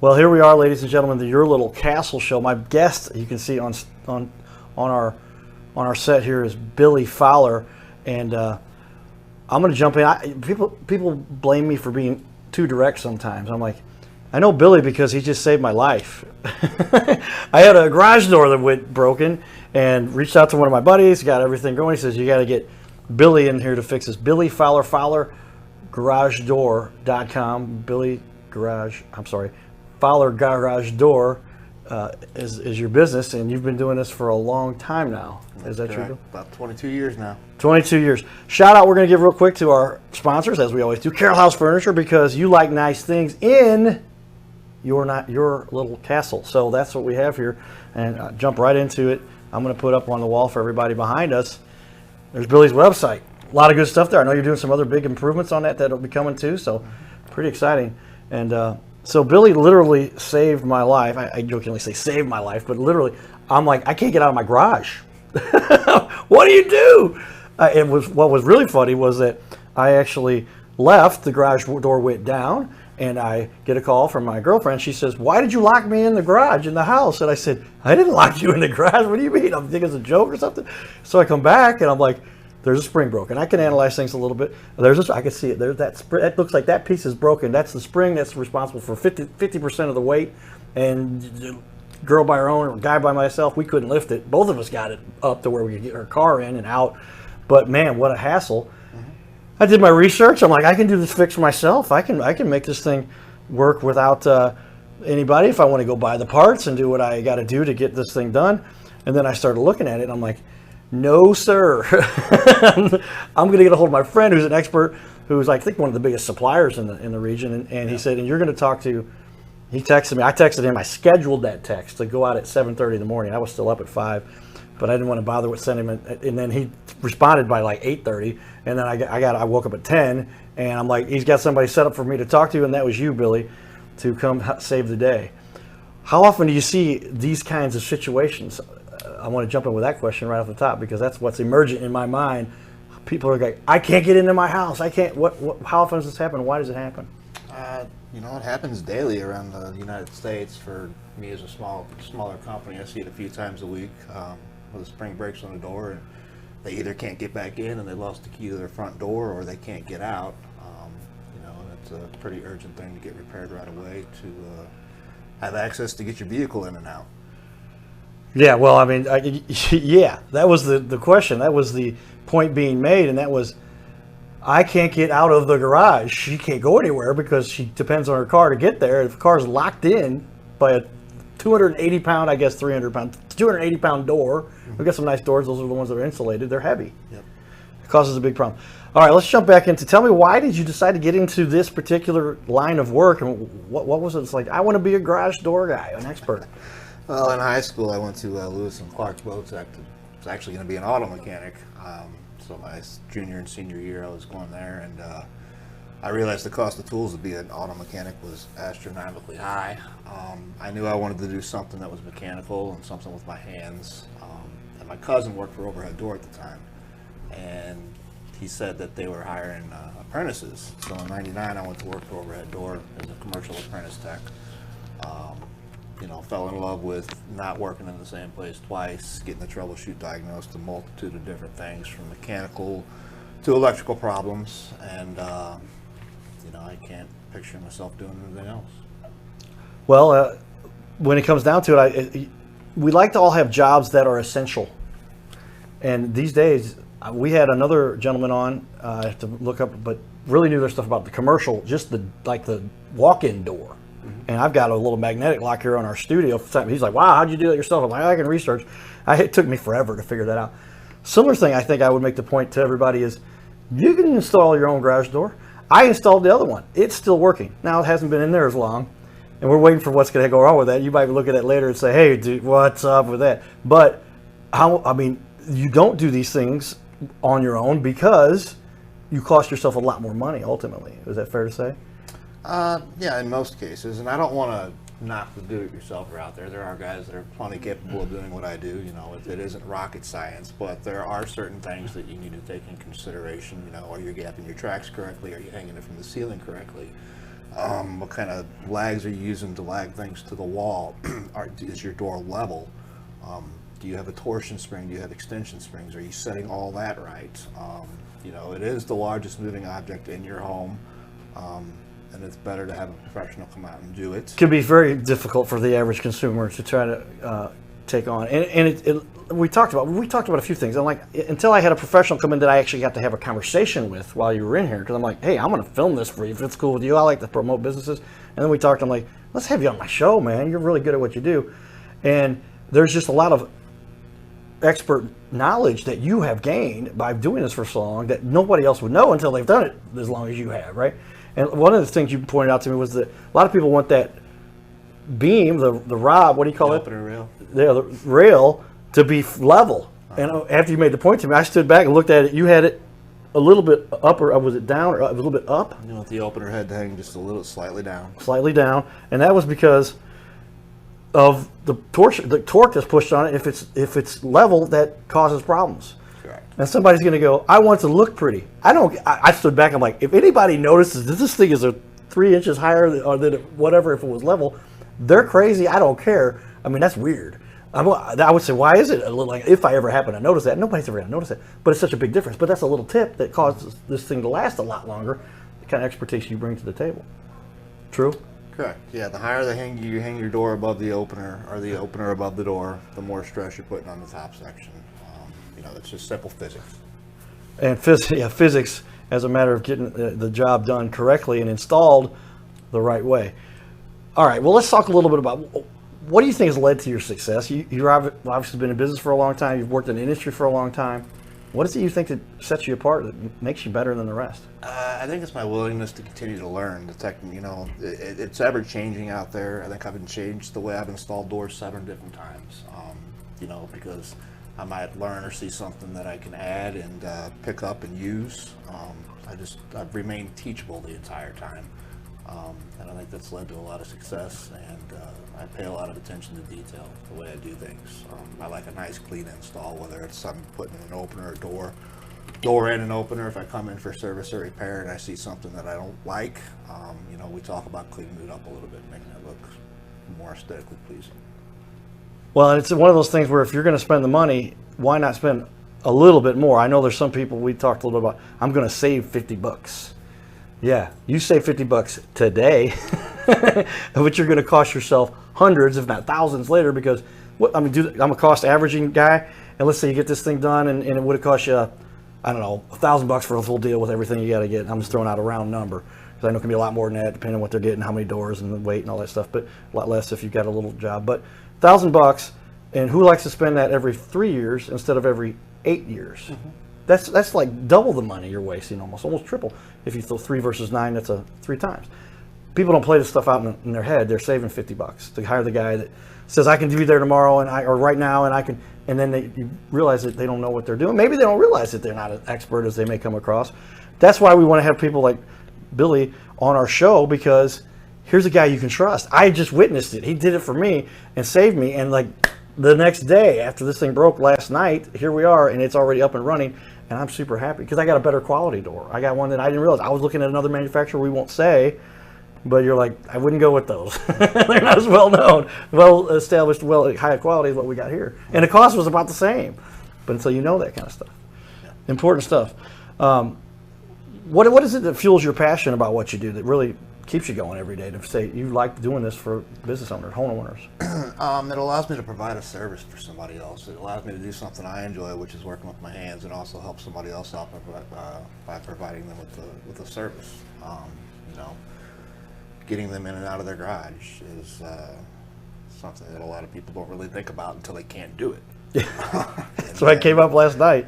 Well, here we are, ladies and gentlemen, the Your Little Castle Show. My guest, you can see on our set here, is Billy Fowler, and I'm going to jump in. People blame me for being too direct sometimes. I'm like, I know Billy because he just saved my life. I had a garage door that went broken, and reached out to one of my buddies, got everything going. He says, you got to get Billy in here to fix this. Billy Fowler, FowlerGarageDoor.com. Fowler Garage Door is your business, and you've been doing this for a long time now. Is that true? About 22 years now. 22 years. Shout out, we're going to give real quick to our sponsors, as we always do. Carroll House Furniture, because you like nice things in your little castle. So that's what we have here, and jump right into it. I'm going to put up on the wall for everybody behind us. There's Billy's website. A lot of good stuff there. I know you're doing some other big improvements on that'll be coming too, so pretty exciting. And so Billy literally saved my life. I jokingly say saved my life, but literally, I'm like, I can't get out of my garage. What do you do? What was really funny was that I actually left, the garage door went down, and I get a call from my girlfriend. She says, why did you lock me in the garage in the house? And I said, I didn't lock you in the garage. What do you mean? I'm thinking it's a joke or something. So I come back, and I'm like, there's a spring broken. I can analyze things a little bit. I can see it. There's that looks like that piece is broken. That's the spring that's responsible for 50% of the weight. And girl by her own or guy by myself, we couldn't lift it. Both of us got it up to where we could get our car in and out. But man, what a hassle. I did my research. I'm like, I can do this fix myself. I can make this thing work without anybody if I want to go buy the parts and do what I got to do to get this thing done. And then I started looking at it, and I'm like, no, sir. I'm going to get a hold of my friend who's an expert, who's I think one of the biggest suppliers in the region. And he said, and you're going to talk to, he texted me. I texted him. I scheduled that text to go out at 7:30 in the morning. I was still up at 5, but I didn't want to bother with sending him. And then he responded by like 8:30. And then I woke up at 10, and I'm like, he's got somebody set up for me to talk to, and that was you, Billy, to come save the day. How often do you see these kinds of situations? I want to jump in with that question right off the top, because that's what's emergent in my mind. People are like, I can't get into my house. I can't. How often does this happen? Why does it happen? It happens daily around the United States. For me as a smaller company, I see it a few times a week. Where the spring breaks on the door, and they either can't get back in and they lost the key to their front door, or they can't get out. And it's a pretty urgent thing to get repaired right away to have access to get your vehicle in and out. Yeah, well, I mean, that was the question. That was the point being made, and that was, I can't get out of the garage. She can't go anywhere because she depends on her car to get there. If the car's locked in by a 280-pound, I guess 300-pound, 280-pound door. We've got some nice doors. Those are the ones that are insulated. They're heavy. Yep. It causes a big problem. All right, let's jump back into, tell me, why did you decide to get into this particular line of work, and what was it? It's like, I want to be a garage door guy, an expert. Well, in high school, I went to Lewis and Clark's Boat Tech. I was actually going to be an auto mechanic. So my junior and senior year, I was going there, and I realized the cost of tools to be an auto mechanic was astronomically high. I knew I wanted to do something that was mechanical and something with my hands. And my cousin worked for Overhead Door at the time, and he said that they were hiring apprentices. So in '99, I went to work for Overhead Door as a commercial apprentice tech. Fell in love with not working in the same place twice, getting the troubleshoot diagnosed, a multitude of different things from mechanical to electrical problems, and I can't picture myself doing anything else. Well, when it comes down to it, we like to all have jobs that are essential, and these days we had another gentleman on. I have to look up, but really knew their stuff about the commercial, just the walk-in door. And I've got a little magnetic lock here on our studio. He's like, wow, how'd you do that yourself? I'm like, I can research. It took me forever to figure that out. Similar thing, I think I would make the point to everybody is, you can install your own garage door. I installed the other one. It's still working. Now, it hasn't been in there as long, and we're waiting for what's going to go wrong with that. You might look at it later and say, hey, dude, what's up with that? But, you don't do these things on your own because you cost yourself a lot more money, ultimately. Is that fair to say? Yeah, in most cases, and I don't want to knock the do-it-yourselfer out there. There are guys that are plenty capable of doing what I do. It isn't rocket science, but there are certain things that you need to take in consideration. Are you gapping your tracks correctly? Are you hanging it from the ceiling correctly? What kind of lags are you using to lag things to the wall? Is your door level? Do you have a torsion spring? Do you have extension springs? Are you setting all that right? It is the largest moving object in your home, and it's better to have a professional come out and do it. It can be very difficult for the average consumer to try to take on. And we talked about a few things. I'm like, until I had a professional come in that I actually got to have a conversation with while you were in here, because I'm like, hey, I'm going to film this for you if it's cool with you. I like to promote businesses. And then we talked. I'm like, let's have you on my show, man. You're really good at what you do. And there's just a lot of expert knowledge that you have gained by doing this for so long that nobody else would know until they've done it as long as you have, right? And one of the things you pointed out to me was that a lot of people want that beam, the rod, what do you call it? Opener rail. Yeah, the rail to be level. And after you made the point to me, I stood back and looked at it. You had it a little bit up, or was it down, or a little bit up? You want the opener head to hang just a little slightly down. Slightly down, and that was because of the torque that's pushed on it. If it's level, that causes problems. Correct. And somebody's going to go, I want it to look pretty. I stood back. I'm like, if anybody notices that this thing is 3 inches higher than whatever, if it was level, they're crazy. I don't care. I mean, that's weird. I would say, why is it a little, like, if I ever happen to notice that? Nobody's ever going to notice it. But it's such a big difference. But that's a little tip that causes this thing to last a lot longer, the kind of expertise you bring to the table. True? Correct. Yeah, the higher you hang your door above the opener, or the opener above the door, the more stress you're putting on the top section. It's just simple physics. And physics as a matter of getting the job done correctly and installed the right way. All right, well, let's talk a little bit about what do you think has led to your success? You've obviously been in business for a long time. You've worked in the industry for a long time. What is it you think that sets you apart, that makes you better than the rest? I think it's my willingness to continue to learn. It's ever changing out there. I think I've changed the way I've installed doors 7 different times. Because I might learn or see something that I can add and pick up and use. I've remained teachable the entire time. And I think that's led to a lot of success, and I pay a lot of attention to detail, the way I do things. I like a nice clean install, whether it's something putting an opener or door and an opener. If I come in for service or repair and I see something that I don't like, we talk about cleaning it up a little bit, making it look more aesthetically pleasing. Well, it's one of those things where if you're going to spend the money, why not spend a little bit more? I know there's some people, we talked a little bit about, I'm going to save $50. Yeah, you save $50 today, but you're going to cost yourself hundreds, if not thousands later, because I'm a cost averaging guy, and let's say you get this thing done, and it would have cost you, I don't know, $1,000 for a full deal with everything you got to get. I'm just throwing out a round number, because I know it can be a lot more than that, depending on what they're getting, how many doors and the weight and all that stuff, but a lot less if you've got a little job. But $1,000, and who likes to spend that every 3 years instead of every 8 years? Mm-hmm. That's like double the money you're wasting, almost triple. If you throw 3 versus 9, that's 3 times. People don't play this stuff out in their head. They're saving $50 to hire the guy that says, I can be there tomorrow or right now, and then you realize that they don't know what they're doing. Maybe they don't realize that they're not as expert as they may come across. That's why we want to have people like Billy on our show, because here's a guy you can trust. I just witnessed it. He did it for me and saved me, and like the next day after this thing broke last night, here we are, and it's already up and running. And I'm super happy because I got a better quality door. I got one that I didn't realize. I was looking at another manufacturer we won't say, but you're like, I wouldn't go with those. They're not as well known, well established, high quality as what we got here. And the cost was about the same. But until you know that kind of stuff. Yeah. Important stuff. What is it that fuels your passion about what you do that really keeps you going every day, to say you like doing this for business owners, homeowners? It allows me to provide a service for somebody else. It allows me to do something I enjoy, which is working with my hands, and also help somebody else out by providing them with a service. Getting them in and out of their garage is something that a lot of people don't really think about until they can't do it. So I came up last night,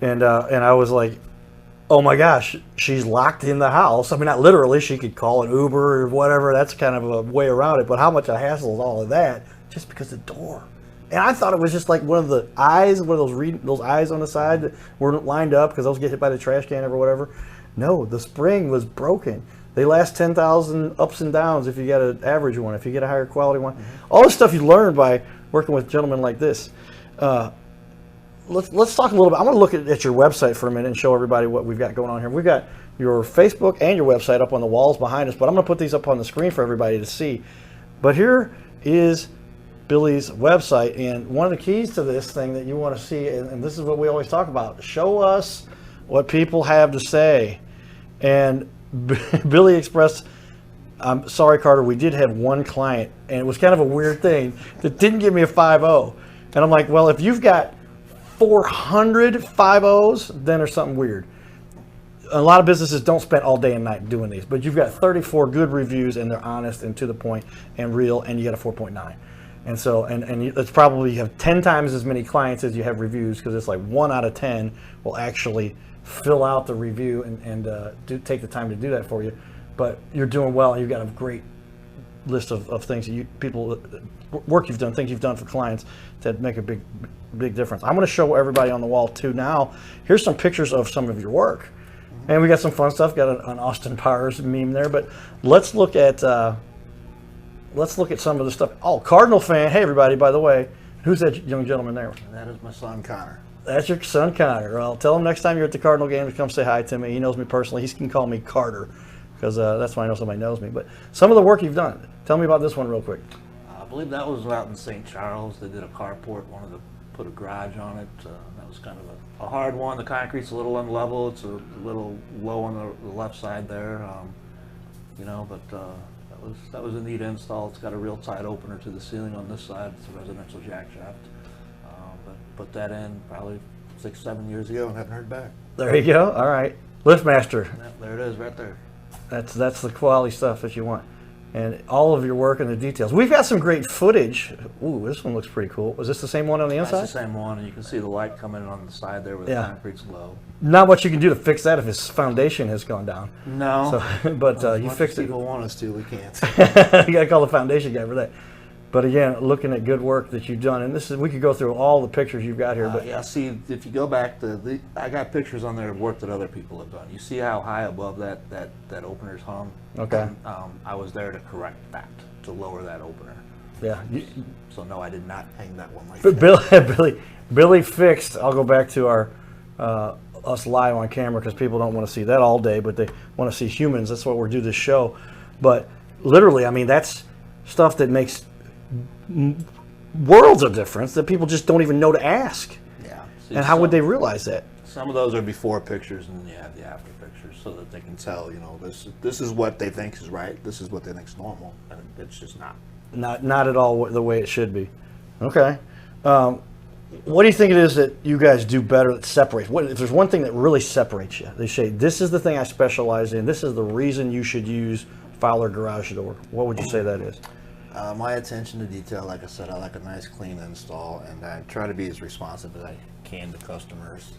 and I was like, oh my gosh, she's locked in the house. I mean, not literally. She could call an Uber or whatever. That's kind of a way around it. But how much a hassle is all of that just because of the door? And I thought it was just like one of the eyes, one of those eyes on the side that weren't lined up because those get hit by the trash can or whatever. No, the spring was broken. They last 10,000 ups and downs if you get an average one, if you get a higher quality one. Mm-hmm. All this stuff you learn by working with gentlemen like this. Let's talk a little bit. I want to look at your website for a minute and show everybody what we've got going on here. We've got your Facebook and your website up on the walls behind us, but I'm going to put these up on the screen for everybody to see. But here is Billy's website, and one of the keys to this thing that you want to see, and this is what we always talk about, show us what people have to say. And Billy expressed, I'm sorry, Carter, we did have one client, and it was kind of a weird thing, that didn't give me a 5.0. And I'm like, well, if you've got 400 5.0s, then there's something weird. A lot of businesses don't spend all day and night doing these, but you've got 34 good reviews, and they're honest and to the point and real, and you got a 4.9. And so, and it's probably, you have 10 times as many clients as you have reviews, because it's like 1 out of 10 will actually fill out the review and take the time to do that for you. But you're doing well, and you've got a great list of things that work you've done, things you've done for clients that make a big difference. I'm going to show everybody on the wall too now. Here's some pictures of some of your work, and we got some fun stuff. Got an Austin Powers meme there, but let's look at some of the stuff. Oh, Cardinal fan! Hey everybody! By the way, who's that young gentleman there? That is my son Connor. That's your son Connor. Well, tell him next time you're at the Cardinal game to come say hi to me. He knows me personally. He can call me Carter, because that's why I know somebody knows me. But some of the work you've done. Tell me about this one real quick. I believe that was out in St. Charles. They did a carport, wanted to put a garage on it. That was kind of a hard one. The concrete's a little unlevel. It's a little low on the left side there, but that was a neat install. It's got a real tight opener to the ceiling on this side. It's a residential jack shaft. But put that in probably 6-7 years ago and haven't heard back. There you go. All right, LiftMaster. Yeah, there it is, right there. That's the quality stuff that you want. And all of your work and the details. We've got some great footage. Ooh, this one looks pretty cool. Was this the same one on the inside? That's the same one, and you can see the light coming in on the side there where the concrete's low. Not much you can do to fix that if his foundation has gone down. No. So, but you fixed it. People want us to, we can't. You got to call the foundation guy for that. But again, looking at good work that you've done, and we could go through all the pictures you've got here. But yeah, see, if you go back I got pictures on there of work that other people have done. You see how high above that opener's hung? Okay. I was there to correct that, to lower that opener. Yeah. So no, I did not hang that one like But that. Billy fixed. I'll go back to our us live on camera, because people don't want to see that all day, but they want to see humans. That's why we do this show. But literally, I mean, that's stuff that makes worlds of difference that people just don't even know to ask. Yeah. See, and how would they realize that? Some of those are before pictures, and then you have the after pictures, so that they can tell, this is what they think is right, this is what they think is normal, and it's just not. Not at all the way it should be. Okay. What do you think it is that you guys do better that separates? If there's one thing that really separates you, they say, this is the thing I specialize in, this is the reason you should use Fowler Garage Door. What would you say that is? My attention to detail, like I said, I like a nice clean install, and I try to be as responsive as I can to customers.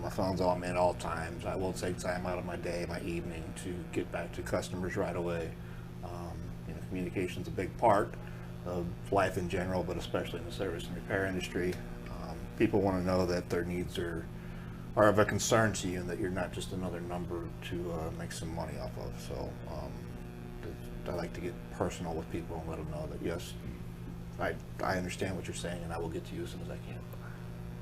My phone's on me at all times. I will take time out of my day, my evening, to get back to customers right away. Communication's a big part of life in general, but especially in the service and repair industry. People want to know that their needs are of a concern to you, and that you're not just another number to make some money off of. So I like to get personal with people and let them know that, yes, I understand what you're saying, and I will get to you as soon as I can.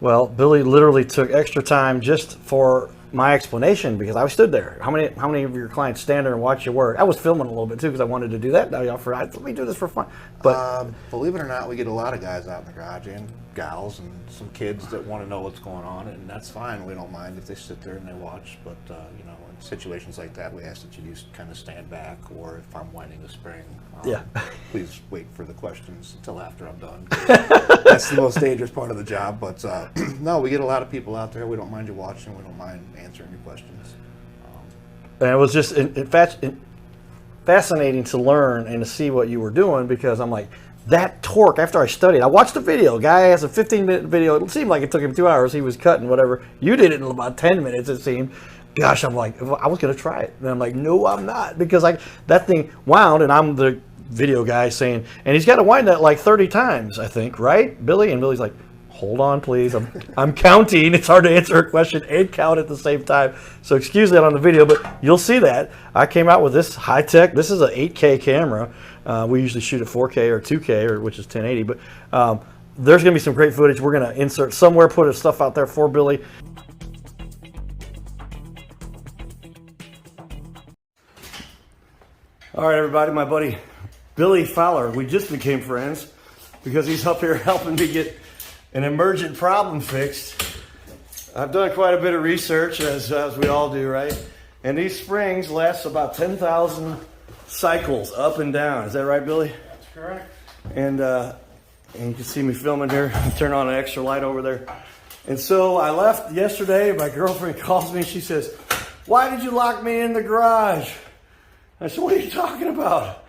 Well, Billy literally took extra time just for my explanation, because I stood there. How many of your clients stand there and watch your work? I was filming a little bit too, because I wanted to do that. Now let me do this for fun. But believe it or not, we get a lot of guys out in the garage, and gals, and some kids that want to know what's going on, and that's fine. We don't mind if they sit there and they watch. But in situations like that, we ask that you just kind of stand back, or if I'm winding the spring, please wait for the questions until after I'm done. That's the most dangerous part of the job. But no, we get a lot of people out there. We don't mind you watching. We don't mind answering your questions. And it was just fascinating to learn and to see what you were doing, because I'm like, that torque, after I studied, I watched the video. Guy has a 15-minute video. It seemed like it took him 2 hours. He was cutting whatever. You did it in about 10 minutes, it seemed. Gosh, I'm like, I was going to try it. And I'm like, no, I'm not. Because that thing wound, and I'm the video guy saying, and he's got to wind that like 30 times, I think, right, Billy? And Billy's like, hold on, please. I'm counting. It's hard to answer a question and count at the same time. So excuse that on the video, but you'll see that. I came out with this high-tech. This is an 8K camera. We usually shoot at 4K or 2K, which is 1080. But there's going to be some great footage. We're going to insert somewhere, put stuff out there for Billy. All right, everybody, my buddy Billy Fowler, we just became friends because he's up here helping me get an emergent problem fixed. I've done quite a bit of research, as we all do, right? And these springs last about 10,000 cycles up and down. Is that right, Billy? That's correct. And you can see me filming here. Turn on an extra light over there. And so I left yesterday. My girlfriend calls me and she says, "Why did you lock me in the garage?" I said, "What are you talking about?"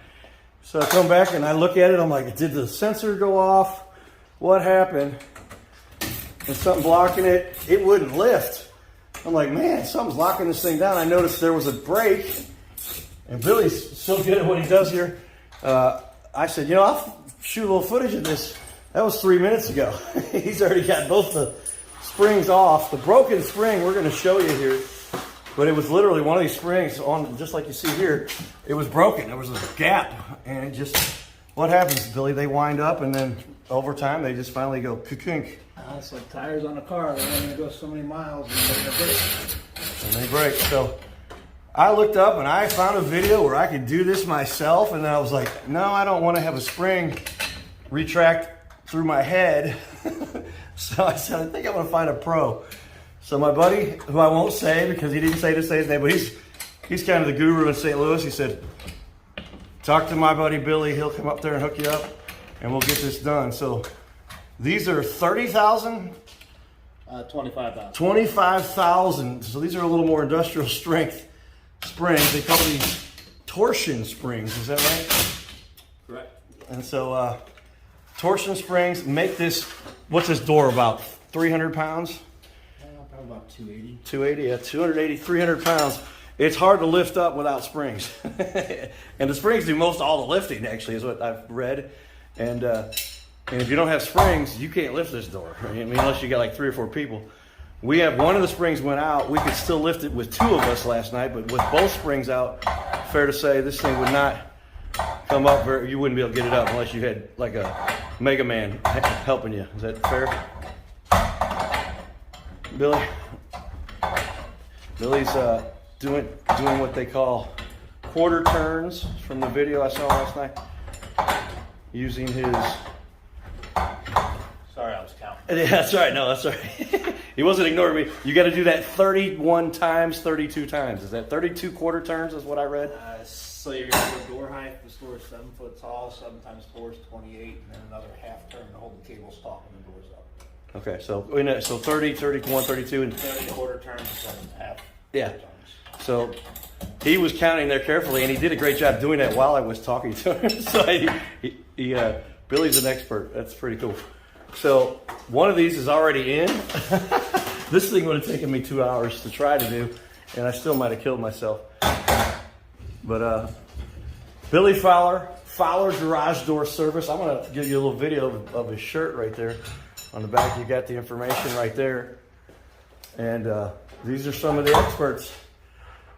So I come back and I look at it. I'm like, did the sensor go off? What happened? And something blocking it. It wouldn't lift. I'm like, man, something's locking this thing down. I noticed there was a break. And Billy's so good at what he does here. I said, I'll shoot a little footage of this. That was 3 minutes ago. He's already got both the springs off. The broken spring we're going to show you here. But it was literally one of these springs on, just like you see here, it was broken. There was a gap. And it just, what happens, Billy? They wind up and then over time they just finally go kink. It's like tires on a car. They're only going to go so many miles and they break. And they break. So I looked up and I found a video where I could do this myself. And then I was like, no, I don't want to have a spring retract through my head. So I said, I think I'm going to find a pro. So my buddy, who I won't say because he didn't say his name, but he's kind of the guru in St. Louis. He said, talk to my buddy Billy. He'll come up there and hook you up, and we'll get this done. So these are 30,000? 25,000. 25,000. So these are a little more industrial strength springs. They call these torsion springs. Is that right? Correct. And so torsion springs make this, what's this door about? 300 pounds? Probably about 280. 280, yeah, 280, 300 pounds. It's hard to lift up without springs. And the springs do most all the lifting, actually, is what I've read. And if you don't have springs, you can't lift this door. I mean, unless you got like 3 or 4 people. We have one of the springs went out. We could still lift it with 2 of us last night, but with both springs out, fair to say, this thing would not come up. You wouldn't be able to get it up unless you had like a Mega Man helping you. Is that fair? Billy's doing what they call quarter turns from the video I saw last night, using his. Sorry, I was counting. Yeah, that's right. No, that's right. He wasn't ignoring me. You got to do that 31 times, 32 times. Is that 32 quarter turns? Is what I read. So you're going to go door height. This door is 7 foot tall. 7 times 4 is 28, and then another half turn to hold the cables taut when the door's up. Okay, so 30, 31, 32, and 30 quarter turns and 7 half. Yeah. turns. So he was counting there carefully, and he did a great job doing that while I was talking to him. So Billy's an expert. That's pretty cool. So one of these is already in. This thing would have taken me 2 hours to try to do, and I still might have killed myself. But Billy Fowler Garage Door Service. I'm going to give you a little video of his shirt right there. On the back, you got the information right there. And these are some of the experts.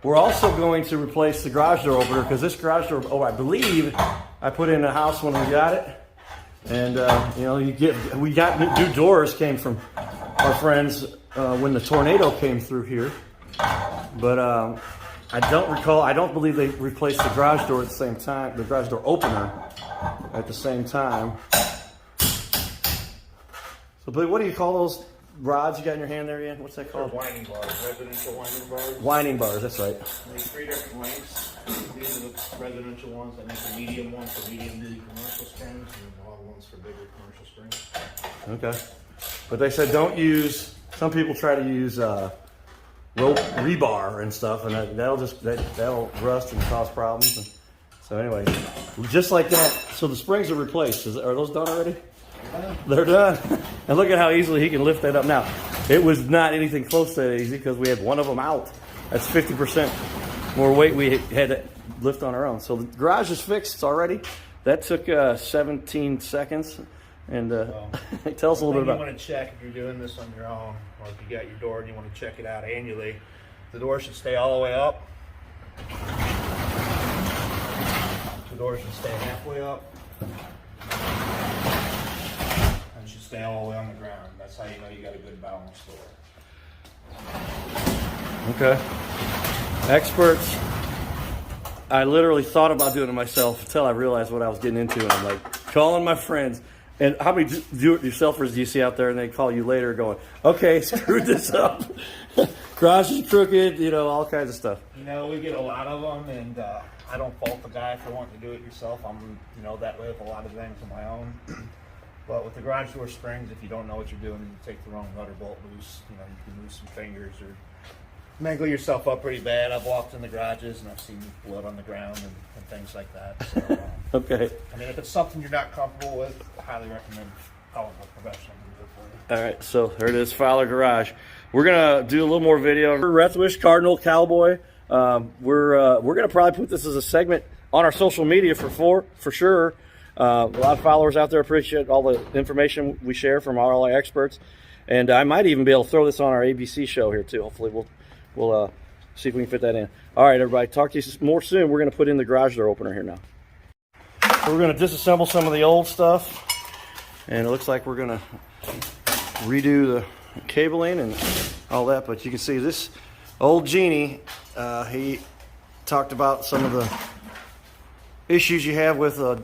We're also going to replace the garage door opener because this garage door, I believe I put in a house when we got it. And, we got new doors came from our friends when the tornado came through here. But I don't believe they replaced the garage door at the same time, the garage door opener at the same time. So, Billy, what do you call those rods you got in your hand there, Ian? What's that called? Winding bars, residential winding bars. Winding bars, that's right. Make 3 different lengths. These are the residential ones. I make a medium one for medium duty commercial springs and long ones for bigger commercial springs. Okay. But they said don't use, some people try to use rope rebar and stuff, and that'll rust and cause problems. And so anyway, just like that. So the springs are replaced. Are those done already? They're done. And look at how easily he can lift that up. Now, it was not anything close to that easy because we had one of them out. That's 50% more weight we had to lift on our own. So the garage is fixed already. That took 17 seconds. And tell us a little bit about it. You want to check if you're doing this on your own, or if you got your door and you want to check it out annually. The door should stay all the way up. The door should stay halfway up. And it should stay all the way on the ground. That's how you know you got a good balanced door. Okay. Experts I literally thought about doing it myself until I realized what I was getting into, and I'm like calling my friends. And how many do-it-yourselfers do you see out there, and they call you later going, okay, screwed this up. Garage is crooked, you know, all kinds of stuff. You know, we get a lot of them, and I don't fault the guy for wanting to do it yourself. I'm, you know, that way with a lot of things on my own. But with the garage door springs, if you don't know what you're doing and you take the wrong nut or bolt loose, you know, you can lose some fingers or mangle yourself up pretty bad. I've walked in the garages and I've seen blood on the ground and things like that. So, Okay. I mean, if it's something you're not comfortable with, I highly recommend calling a professional to do it for you. All right, so there it is, Fowler Garage. We're gonna do a little more video. Rethwish Cardinal Cowboy. We're gonna probably put this as a segment on our social media for sure. A lot of followers out there appreciate all the information we share from all our experts, and I might even be able to throw this on our ABC show here too. Hopefully, we'll see if we can fit that in. All right, everybody, talk to you more soon. We're gonna put in the garage door opener here now. So we're gonna disassemble some of the old stuff, and it looks like we're gonna redo the cabling and all that. But you can see this old genie. He talked about some of the issues you have with a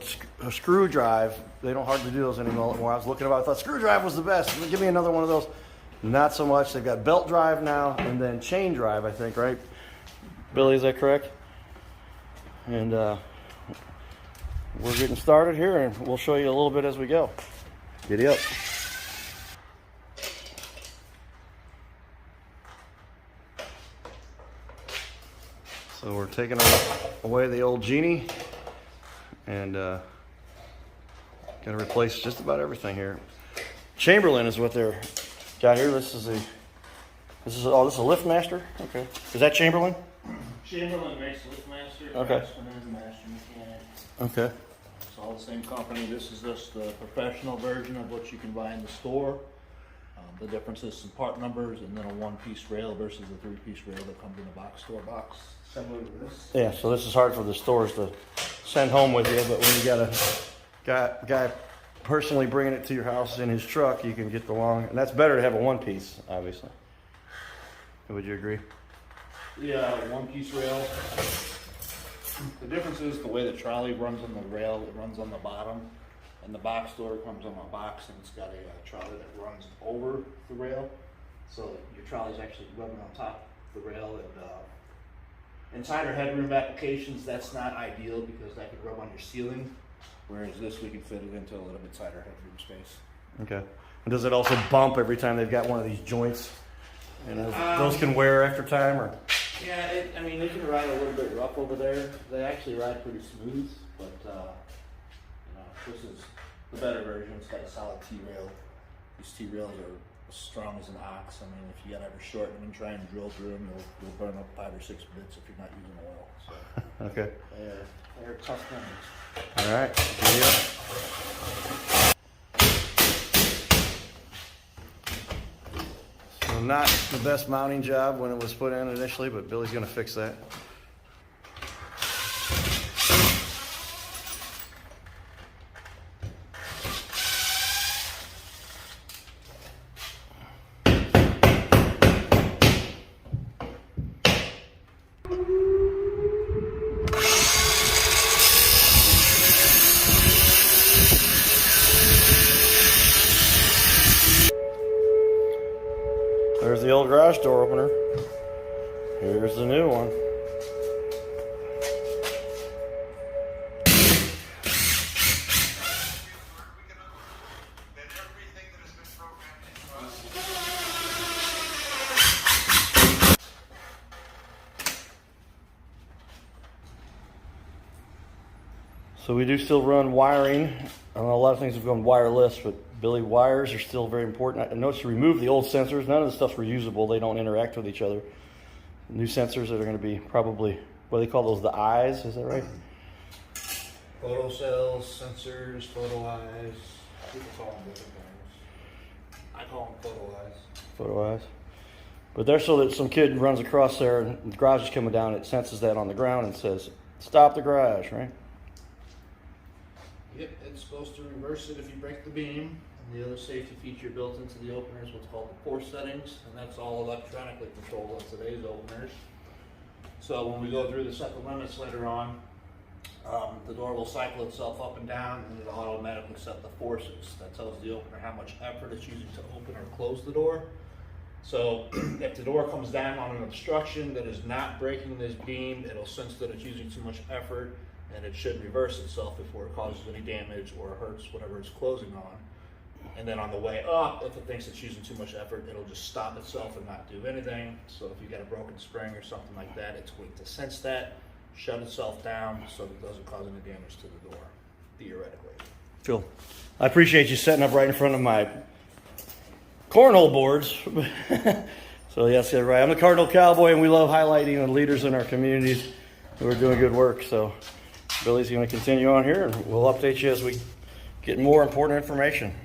screw drive. They don't hardly do those anymore. When I was looking about it, I thought screw drive was the best. Give me another one of those. Not so much. They've got belt drive now and then chain drive, I think, right? Billy, is that correct? And we're getting started here, and we'll show you a little bit as we go. Giddy up. So we're taking away the old genie, and gonna replace just about everything here. Chamberlain is what they're got here. This is a LiftMaster. Okay, is that Chamberlain? Chamberlain makes LiftMaster. Okay. Master Mechanic. Okay. It's all the same company. This is just the professional version of what you can buy in the store. The difference is some part numbers and then a one-piece rail versus a three-piece rail that comes in a box store box, similar to this. Yeah, so this is hard for the stores to send home with you, but when you got a guy personally bringing it to your house in his truck, you can get the long, and that's better to have a one-piece, obviously. Would you agree? Yeah, one-piece rail. The difference is the way the trolley runs on the rail, it runs on the bottom. And the box door comes on a box, and it's got a trolley that runs over the rail. So your trolley's actually rubbing on top of the rail. And in tighter headroom applications, that's not ideal because that could rub on your ceiling. Whereas this, we can fit it into a little bit tighter headroom space. Okay. And does it also bump every time they've got one of these joints? And those can wear after time, or? Yeah, I mean, they can ride a little bit rough over there. They actually ride pretty smooth, but you know, this is the better version. It's got a solid T-rail. These T-rails are as strong as an ox. I mean, if you gotta ever shorten them and try and drill through them, you'll burn up 5 or 6 bits if you're not using oil. So Okay. they're tough things. All right. So not the best mounting job when it was put in initially, but Billy's going to fix that. There's the old garage door opener. Here's the new one. So we do still run wiring. I know a lot of things have gone wireless, but Billy, wires are still very important. I noticed to remove the old sensors. None of the stuff's reusable. They don't interact with each other. New sensors that are going to be probably, what do they call those, the eyes? Is that right? Photo cells, sensors, photo eyes. People call them different things. I call them photo eyes. Photo eyes. But they're so that some kid runs across there and the garage is coming down, it senses that on the ground and says, stop the garage, right? Yep, it's supposed to reverse it if you break the beam. And the other safety feature built into the opener is what's called the force settings, and that's all electronically controlled on today's openers. So when we go through the set the limits later on, the door will cycle itself up and down, and it'll automatically set the forces. That tells the opener how much effort it's using to open or close the door. So if the door comes down on an obstruction that is not breaking this beam, it'll sense that it's using too much effort, and it should reverse itself before it causes any damage or hurts whatever it's closing on. And then on the way up, if it thinks it's using too much effort, it'll just stop itself and not do anything. So if you got a broken spring or something like that, it's going to sense that, shut itself down so that it doesn't cause any damage to the door, theoretically. Cool. I appreciate you setting up right in front of my cornhole boards. So yes, yeah, right. I'm the Cardinal Cowboy, and we love highlighting the leaders in our communities who are doing good work. So Billy's going to continue on here, and we'll update you as we get more important information.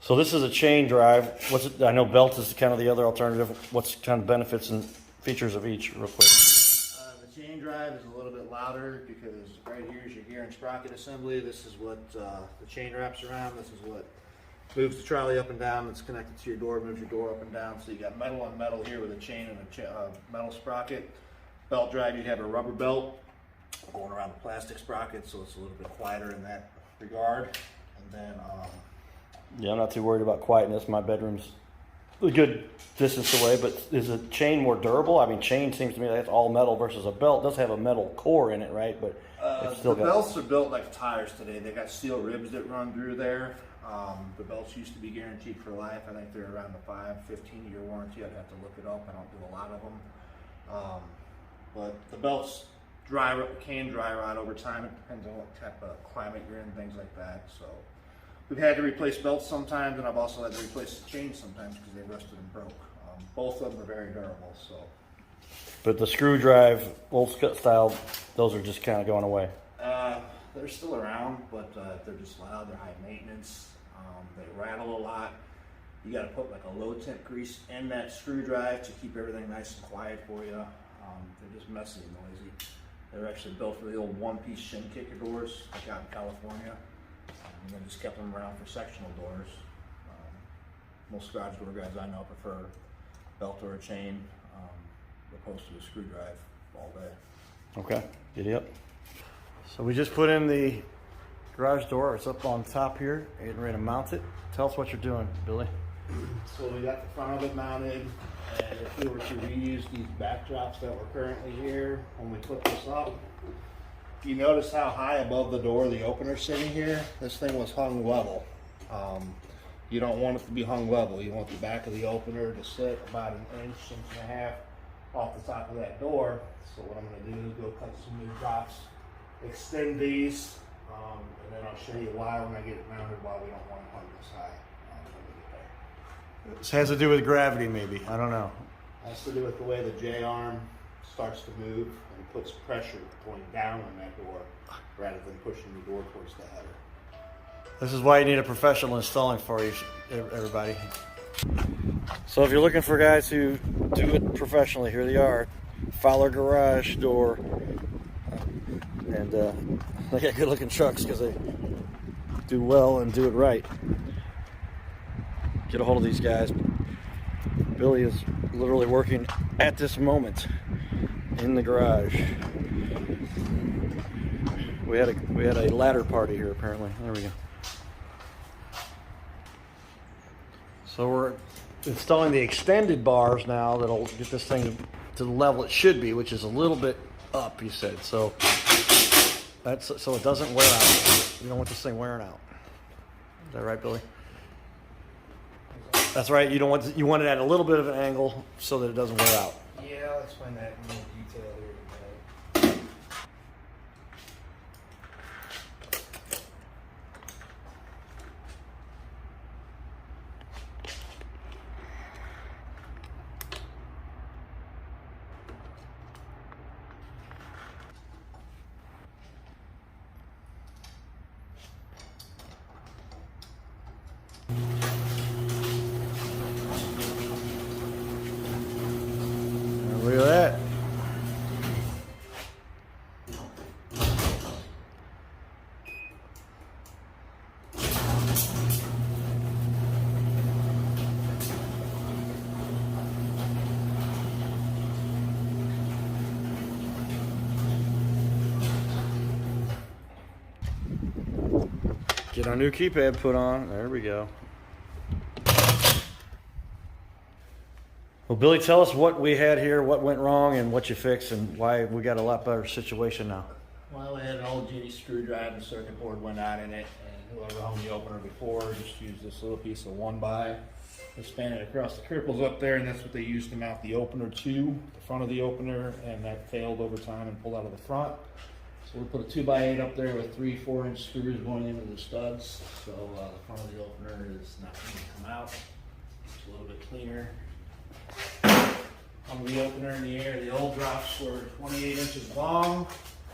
So this is a chain drive. What's it? I know belt is kind of the other alternative. What's kind of benefits and features of each, real quick? The chain drive is a little bit louder because right here is your gear and sprocket assembly. This is what the chain wraps around. This is what moves the trolley up and down. That's connected to your door, moves your door up and down. So you got metal on metal here with a chain and a metal sprocket. Belt drive, you have a rubber belt going around the plastic sprocket, so it's a little bit quieter in that regard. And then Yeah, I'm not too worried about quietness. My bedroom's a good distance away, but is a chain more durable? I mean, chain seems to me like it's all metal versus a belt. It does have a metal core in it, right? But it's still the belts are built like tires today. They got steel ribs that run through there. The belts used to be guaranteed for life. I think they're around the 15-year warranty. I'd have to look it up. I don't do a lot of them. But the belts can dry rot over time. It depends on what type of climate you're in, things like that. So we've had to replace belts sometimes, and I've also had to replace the chains sometimes because they rusted and broke. Both of them are very durable. So. But the screw drive, old style, those are just kind of going away. They're still around, but they're just loud. They're high maintenance. They rattle a lot. You got to put like a low temp grease in that screw drive to keep everything nice and quiet for you. They're just messy and noisy. They're actually built for the old one-piece shin kicker doors like out in California. And they just kept them around for sectional doors. Most garage door guys I know prefer belt or a chain opposed to a screw drive all day. Okay, giddy up. So we just put in the garage door. It's up on top here. Getting ready to mount it. Tell us what you're doing, Billy. So we got the front of it mounted, and if we were to reuse these backdrops that were currently here, when we put this up, you notice how high above the door the opener's sitting here? This thing was hung level. You don't want it to be hung level. You want the back of the opener to sit about an inch and a half off the top of that door. So what I'm going to do is go cut some new drops, extend these, and then I'll show you why when I get it mounted, why we don't want it hung this high. When we get there. This has to do with gravity, maybe. I don't know. Has to do with the way the J-arm starts to move and puts pressure going down on that door rather than pushing the door towards the header. This is why you need a professional installing for you, everybody. So if you're looking for guys who do it professionally, here they are. Fowler garage door. And they got good looking trucks because they do well and do it right. Get a hold of these guys. Billy is literally working at this moment in the garage. We had a ladder party here apparently. There we go. So we're installing the extended bars now that'll get this thing to the level it should be, which is a little bit up, you said. So that's so it doesn't wear out. You don't want this thing wearing out. Is that right, Billy? That's right. You want it at a little bit of an angle so that it doesn't wear out. Yeah, I'll explain that in more detail here in a minute. Get our new keypad put on. There we go. Well, Billy, tell us what we had here, what went wrong, and what you fixed, and why we got a lot better situation now. Well, we had an old Genie screwdriver, circuit board went out in it, and whoever owned the opener before just used this little piece of 1x. They span it across the cripples up there, and that's what they used to mount the opener to, the front of the opener, and that failed over time and pulled out of the front. So we put a 2x8 up there with 3 4-inch screws going into the studs, so the front of the opener is not going to come out. It's a little bit cleaner. On the opener in the air, the old drops were 28 inches long,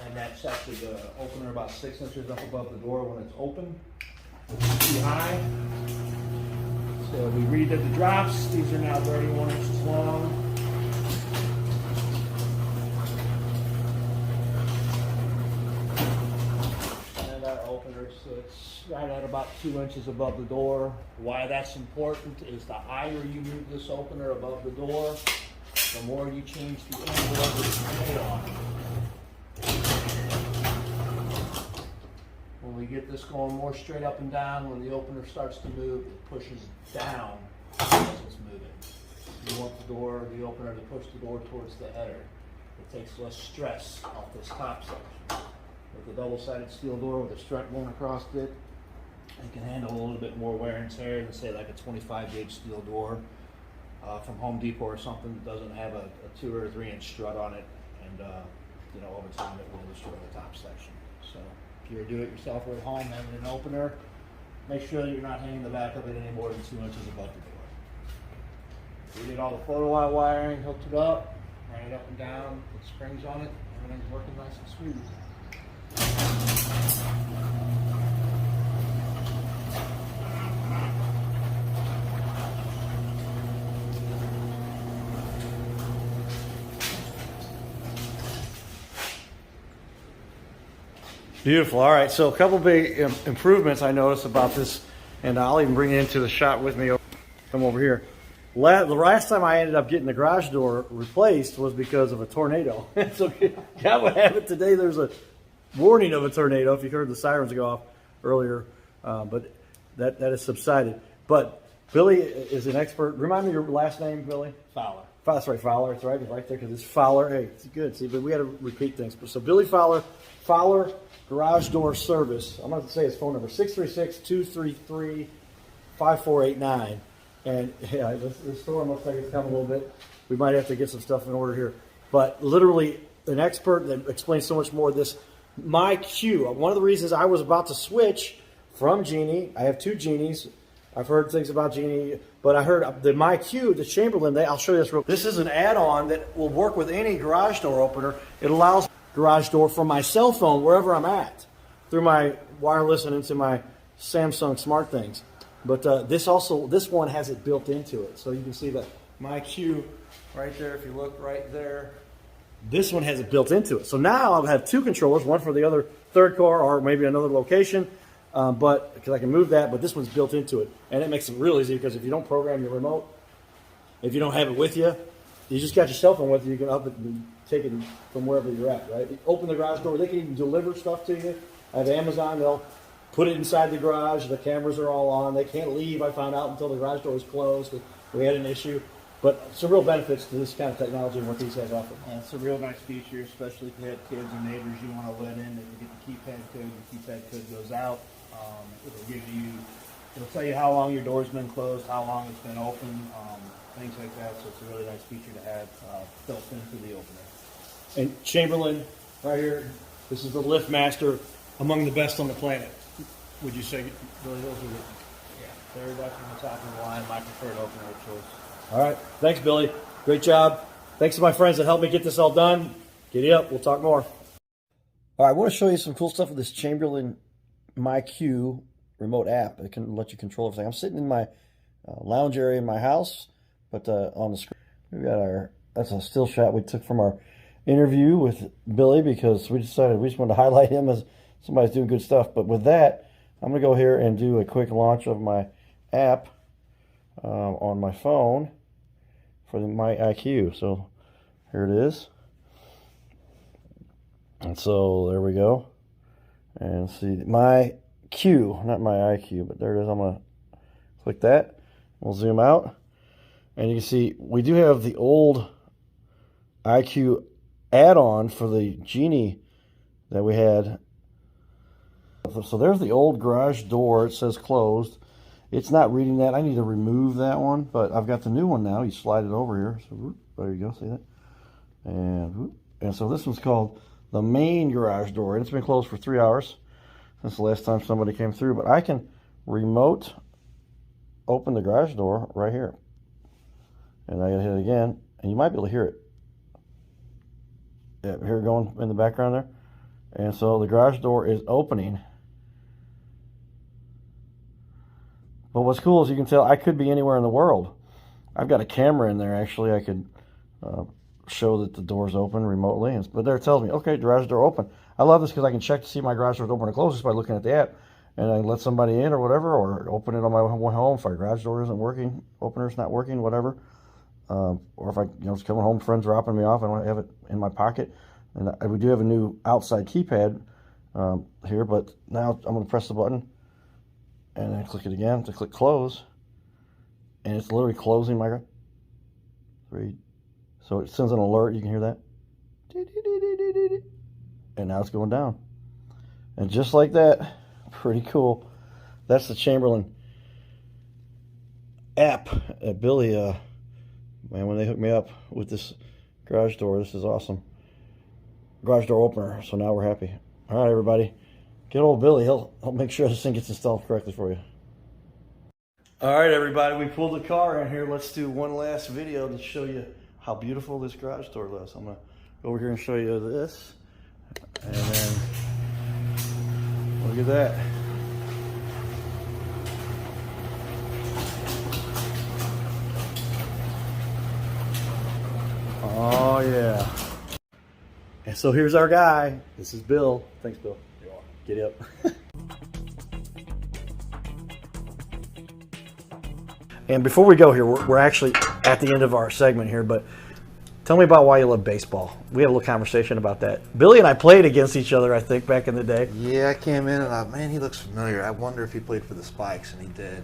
and that's actually the opener about 6 inches up above the door when it's open. It's too high. So we redid the drops. These are now 31 inches long. And our opener sits right at about 2 inches above the door. Why that's important is the higher you move this opener above the door, the more you change the angle of the grenade on. When we get this going more straight up and down, when the opener starts to move, it pushes down as it's moving. You want the opener to push the door towards the header. It takes less stress off this top section. With a double-sided steel door with a strut going across it, it can handle a little bit more wear and tear than say like a 25 gauge steel door from Home Depot or something that doesn't have a 2 or 3 inch strut on it, and over time it will destroy the top section. So if you're a do-it-yourselfer at home having an opener, make sure that you're not hanging the back of it any more than 2 inches above the door. We did all the photo eye wiring, hooked it up, ran it up and down, put springs on it, everything's working nice and smooth. Beautiful. All right, so a couple big improvements I noticed about this, and I'll even bring it into the shot with me. Come over here. The last time I ended up getting the garage door replaced was because of a tornado. So God would have it today, there's a warning of a tornado, if you heard the sirens go off earlier, but that has subsided. But Billy is an expert. Remind me your last name, Billy? Fowler. That's right, Fowler. It's right there because it's Fowler. Hey, it's good. See, but we got to repeat things. So Billy Fowler, Fowler Garage Door Service. I'm going to say his phone number, 636-233-5489. And yeah, this storm looks like it's coming a little bit. We might have to get some stuff in order here. But literally an expert that explains so much more of this. My Q, one of the reasons I was about to switch from Genie, I have 2 Genies. I've heard things about Genie, but I heard the My Q, the Chamberlain, I'll show you this real quick. This is an add-on that will work with any garage door opener. It allows garage door from my cell phone wherever I'm at through my wireless and into my Samsung smart things. But this one has it built into it. So you can see the My Q right there. If you look right there, this one has it built into it. So now I'll have 2 controllers, one for the other third car or maybe another location, but because I can move that, but this one's built into it. And it makes it real easy because if you don't program your remote, if you don't have it with you, you just got your cell phone with you, you can up it and take it from wherever you're at, right? You open the garage door, they can even deliver stuff to you. I have Amazon, they'll put it inside the garage, the cameras are all on, they can't leave, I found out, until the garage door was closed. We had an issue. But some real benefits to this kind of technology and what these guys offer. And it's a real nice feature, especially if you have kids or neighbors you want to let in. If you get the keypad code, the keypad code goes out. It'll tell you how long your door's been closed, how long it's been open, things like that. So it's a really nice feature to have built into the opener. And Chamberlain, right here, this is the Lift Master, among the best on the planet. Would you say, Billy, those are Yeah, they're definitely the top of the line, my preferred opener of choice. All right. Thanks, Billy. Great job. Thanks to my friends that helped me get this all done. Giddy up. We'll talk more. All right. I want to show you some cool stuff with this Chamberlain My Q remote app. It can let you control everything. I'm sitting in my lounge area in my house, but on the screen, we got that's a still shot we took from our interview with Billy because we decided we just wanted to highlight him as somebody's doing good stuff. But with that, I'm going to go here and do a quick launch of my app on my phone for my IQ. So here it is. And so there we go. And see, my Q, not my IQ, but there it is. I'm going to click that. We'll zoom out. And you can see we do have the old IQ add-on for the Genie that we had. So there's the old garage door. It says closed. It's not reading that. I need to remove that one, but I've got the new one now. You slide it over here. So whoop, there you go. See that? And whoop. And so this one's called the main garage door. And it's been closed for 3 hours since the last time somebody came through. But I can remote open the garage door right here. And I gotta hit it again. And you might be able to hear it. Yeah, hear it going in the background there. And so the garage door is opening. But what's cool is you can tell I could be anywhere in the world. I've got a camera in there, actually. I could show that the door's open remotely. But there it tells me, okay, garage door open. I love this because I can check to see my garage door's open or closed just by looking at the app. And I let somebody in or whatever, or open it on my way home if our garage door isn't working, opener's not working, whatever. Or if I just coming home, friends dropping me off, I want to have it in my pocket. And we do have a new outside keypad here, but now I'm going to press the button and then click it again to click close. And it's literally closing my read. So it sends an alert, you can hear that. And now it's going down. And just like that, pretty cool. That's the Chamberlain app at Billy. Man, when they hooked me up with this garage door, this is awesome. Garage door opener, so now we're happy. All right, everybody, get old Billy. He'll make sure this thing gets installed correctly for you. All right, everybody, we pulled the car in here. Let's do one last video to show you how beautiful this garage door looks. I'm gonna go over here and show you this, and then look at that. Oh yeah. And so here's our guy. This is Bill. Thanks, Bill. Get up. And before we go here, we're actually at the end of our segment here, but tell me about why you love baseball. We had a little conversation about that. Billy and I played against each other, I think, back in the day. Yeah, I came in and I thought, man, he looks familiar. I wonder if he played for the Spikes, and he did.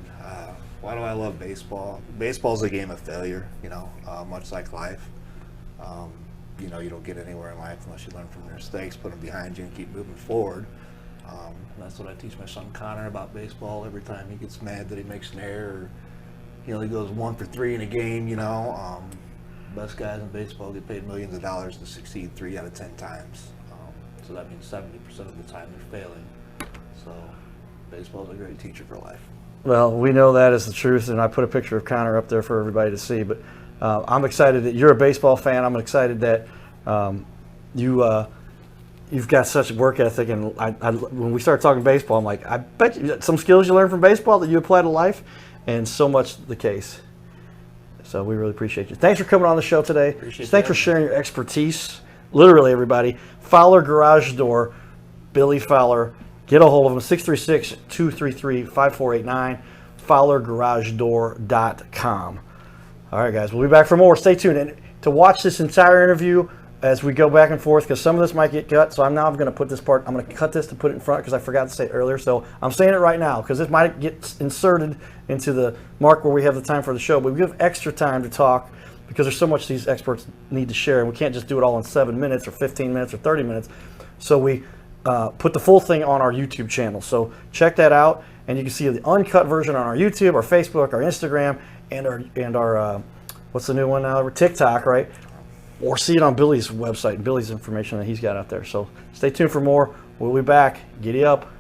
Why do I love baseball? Baseball's a game of failure, much like life. You don't get anywhere in life unless you learn from your mistakes, put them behind you, and keep moving forward. That's what I teach my son Connor about baseball. Every time he gets mad that he makes an error, or he only goes 1 for 3 in a game, best guys in baseball get paid millions of dollars to succeed 3 out of 10 times. So that means 70% of the time they're failing. So baseball's a great teacher for life. Well, we know that is the truth, and I put a picture of Connor up there for everybody to see. But I'm excited that you're a baseball fan. I'm excited that you've got such work ethic. And when we started talking baseball, I'm like, I bet you some skills you learned from baseball that you apply to life, and so much the case. So we really appreciate you. Thanks for coming on the show today. Thanks for sharing your expertise. Literally, everybody. Fowler Garage Door, Billy Fowler. Get a hold of him, 636-233-5489, FowlerGarageDoor.com. All right, guys, we'll be back for more. Stay tuned. And to watch this entire interview as we go back and forth, because some of this might get cut, so I'm going to put this part, I'm going to cut this to put it in front because I forgot to say it earlier. So I'm saying it right now because this might get inserted into the mark where we have the time for the show. But we have extra time to talk because there's so much these experts need to share, and we can't just do it all in 7 minutes or 15 minutes or 30 minutes. So we put the full thing on our YouTube channel. So check that out, and you can see the uncut version on our YouTube, our Facebook, our Instagram, and our what's the new one now? TikTok, right? Or see it on Billy's website and Billy's information that he's got out there. So stay tuned for more. We'll be back. Giddy up.